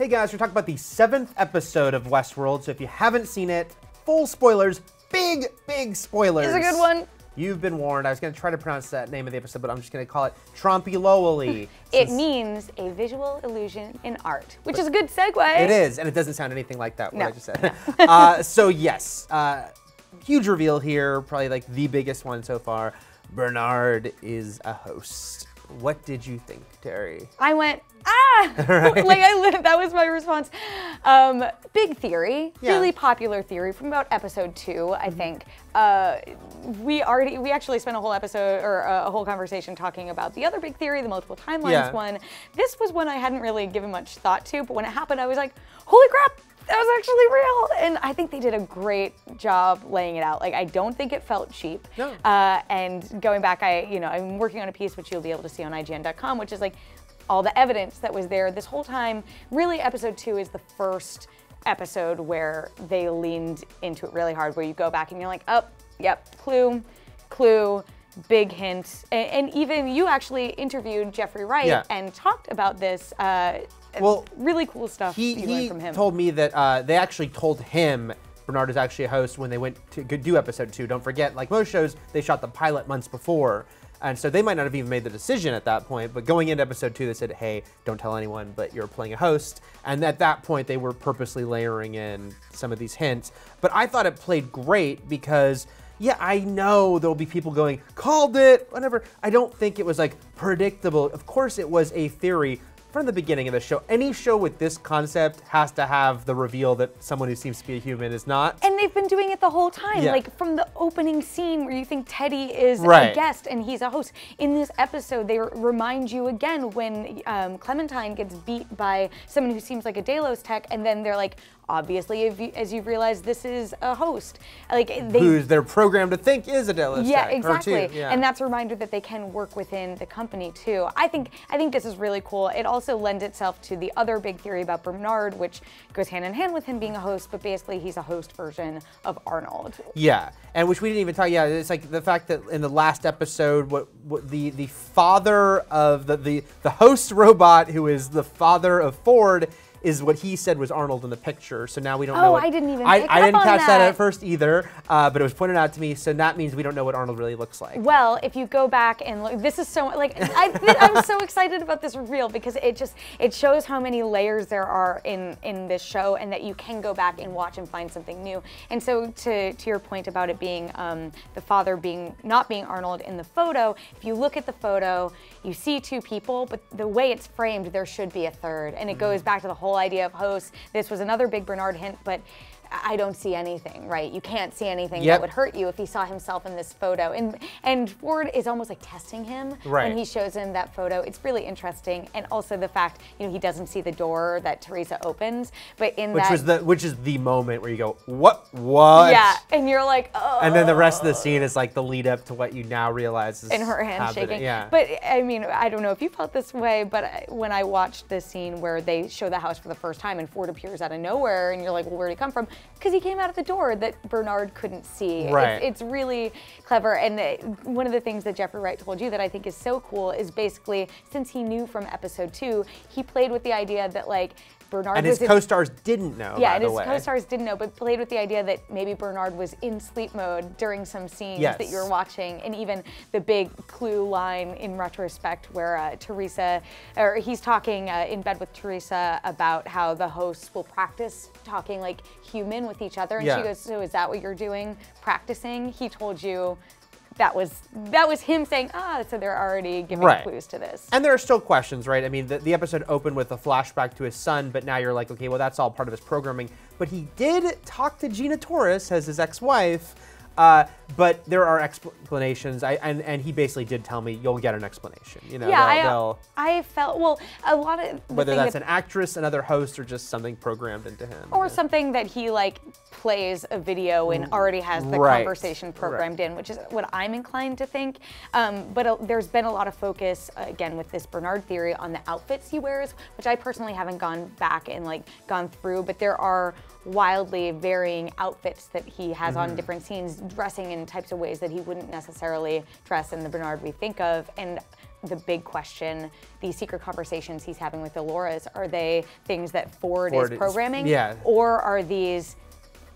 Hey guys, we're talking about the 7th episode of Westworld, so if you haven't seen it, full spoilers, big spoilers. It's a good one. You've been warned. I was going to try to pronounce that name of the episode, but I'm just going to call it Trompylowly. It means a visual illusion in art, which is a good segue. It is, and it doesn't sound anything like that, what No. I just said. So yes, huge reveal here, probably like the biggest one so far. Bernard is a host. What did you think, Terry? I went, Right. that was my response. Big theory, Yeah. really popular theory from about episode 2, I think. We actually spent a whole episode or a whole conversation talking about the other big theory, the multiple timelines one. This was one I hadn't really given much thought to, but when it happened, I was like, holy crap, that was actually real. And I think they did a great job laying it out. Like, I don't think it felt cheap. No. And going back, I'm working on a piece which you'll be able to see on IGN.com, which is like all the evidence that was there this whole time. Really, episode 2 is the first episode where they leaned into it really hard, where you go back and you're like, oh, yep, clue, big hint. And even you actually interviewed Jeffrey Wright and talked about this. Well, really cool stuff you learned from him. He told me that they actually told him Bernard is actually a host when they went to do episode 2. Don't forget, like most shows, they shot the pilot months before. And so they might not have even made the decision at that point, but going into episode 2, they said, hey, don't tell anyone, but you're playing a host. And at that point, they were purposely layering in some of these hints. But I thought it played great because, yeah, I know there'll be people going, called it, whatever. I don't think it was like predictable. Of course, it was a theory from the beginning of the show. Any show with this concept has to have the reveal that someone who seems to be a human is not. And they've been doing it the whole time. Yeah. Like from the opening scene where you think Teddy is Right. a guest and he's a host. In this episode, they remind you again when Clementine gets beat by someone who seems like a Delos tech, and then they're like, obviously, as you've realized, this is a host. Like Who's they're programmed to think is a Delos yeah, tech, exactly. or two. Yeah. And that's a reminder that they can work within the company too. I think this is really cool. It also lends itself to the other big theory about Bernard, which goes hand in hand with him being a host, but basically he's a host version of Arnold. Yeah, and which we didn't even talk. Yeah, it's like the fact that in the last episode, what the father of the host robot, who is the father of Ford, is what he said was Arnold in the picture. So now we don't know. I didn't even I pick didn't up on catch that that at first either, but it was pointed out to me. So that means we don't know what Arnold really looks like. Well, if you go back and look, this is so like I'm so excited about this reveal because it shows how many layers there are in this show, and that you can go back and watch and find something new. And so to your point about it being the father not being Arnold in the photo, if you look at the photo, you see 2 people, but the way it's framed, there should be a third, and it goes back to the whole idea of hosts. This was another big Bernard hint, but I don't see anything, right? You can't see anything that would hurt you if he saw himself in this photo. And Ford is almost like testing him when he shows him that photo. It's really interesting. And also the fact, he doesn't see the door that Teresa opens, but which is the moment where you go, what? Yeah, and you're like, oh. And then the rest of the scene is like the lead up to what you now realize is in her hand happening. shaking. Yeah. But I mean, I don't know if you felt this way, but when I watched this scene where they show the house for the first time and Ford appears out of nowhere, and you're like, well, where did he come from? Because he came out of the door that Bernard couldn't see. Right. It's really clever. And one of the things that Jeffrey Wright told you that I think is so cool is basically, since he knew from episode 2, he played with the idea that like Bernard and his co-stars didn't know. Yeah, and his co-stars didn't know, but played with the idea that maybe Bernard was in sleep mode during some scenes that you were watching, and even the big clue line in retrospect where he's talking in bed with Teresa about how the hosts will practice talking like human with each other, and she goes, so is that what you're doing, practicing? He told you that was him saying, so they're already giving clues to this. And there are still questions, right? I mean, the episode opened with a flashback to his son, but now you're like, okay, well, that's all part of his programming. But he did talk to Gina Torres as his ex-wife, but there are explanations, and he basically did tell me, you'll get an explanation. I felt, a lot of... Whether that's an actress, another host, or just something programmed into him. Or something that he, plays a video and already has the conversation programmed in, which is what I'm inclined to think. But there's been a lot of focus, again, with this Bernard theory on the outfits he wears, which I personally haven't gone back and, gone through, but there are wildly varying outfits that he has on different scenes, dressing in types of ways that he wouldn't necessarily dress in the Bernard we think of. And the big question, these secret conversations he's having with Dolores, are they things that Ford is programming? Yeah. Or are these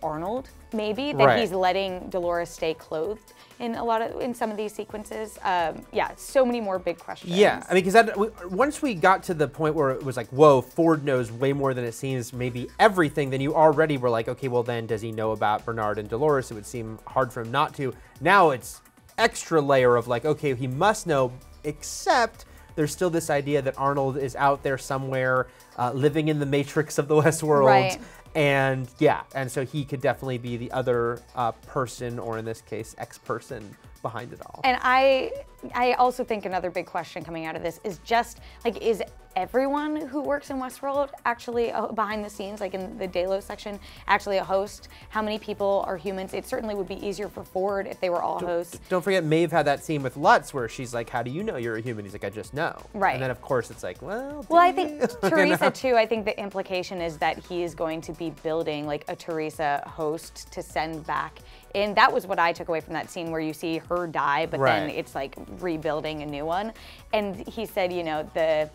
Arnold, maybe, that Right. he's letting Dolores stay clothed in some of these sequences? Yeah, so many more big questions. Yeah, I mean, because once we got to the point where it was like, whoa, Ford knows way more than it seems, maybe everything, then you already were like, okay, well then does he know about Bernard and Dolores? It would seem hard for him not to. Now it's extra layer of like, okay, he must know, except there's still this idea that Arnold is out there somewhere living in the matrix of the Westworld. Right. And yeah, and so he could definitely be the other person, or in this case, ex-person behind it all. And I also think another big question coming out of this is just like, is everyone who works in Westworld actually behind the scenes, like in the Delos section, actually a host? How many people are humans? It certainly would be easier for Ford if they were all hosts. Don't forget, Maeve had that scene with Lutz where she's like, how do you know you're a human? He's like, I just know. Right. And then of course it's like, well, I think Teresa too, I think the implication is that he is going to be building like a Teresa host to send back. And that was what I took away from that scene where you see her die, but then it's like rebuilding a new one. And he said, you know, the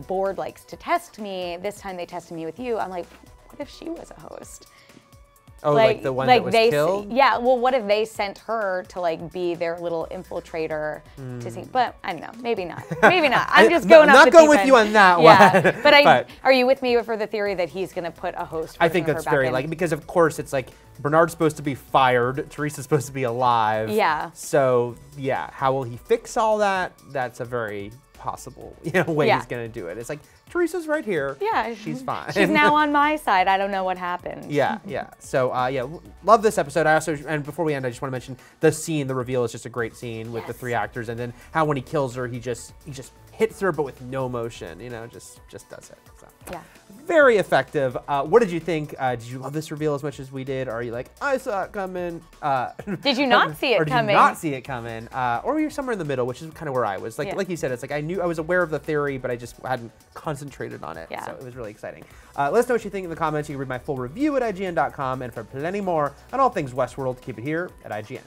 board likes to test me. This time they tested me with you. I'm like, what if she was a host? Oh, like the one that was killed? Yeah, well, what if they sent her to like be their little infiltrator to see? But I don't know, maybe not. Maybe not. I'm just going off the not going deep with end. you on that yeah, one. But are you with me for the theory that he's going to put a host? I think that's very like because of course it's like Bernard's supposed to be fired, Teresa's supposed to be alive. Yeah. So yeah, how will he fix all that? That's a very possible way he's going to do it. It's like, Teresa's right here. Yeah, she's fine. She's now on my side. I don't know what happened. Yeah. So yeah, love this episode. I also, and before we end, I just want to mention the scene. The reveal is just a great scene with the three actors, and then how when he kills her, he just hits her, but with no motion. Just does it. So. Yeah. Very effective. What did you think? Did you love this reveal as much as we did? Or are you like, I saw it coming? Did you not see it or did coming? you not see it coming? Or were you somewhere in the middle, which is kind of where I was. Like you said, it's like I was aware of the theory, but I just hadn't concentrated on it. Yeah. So it was really exciting. Let us know what you think in the comments. You can read my full review at IGN.com, and for plenty more on all things Westworld, keep it here at IGN.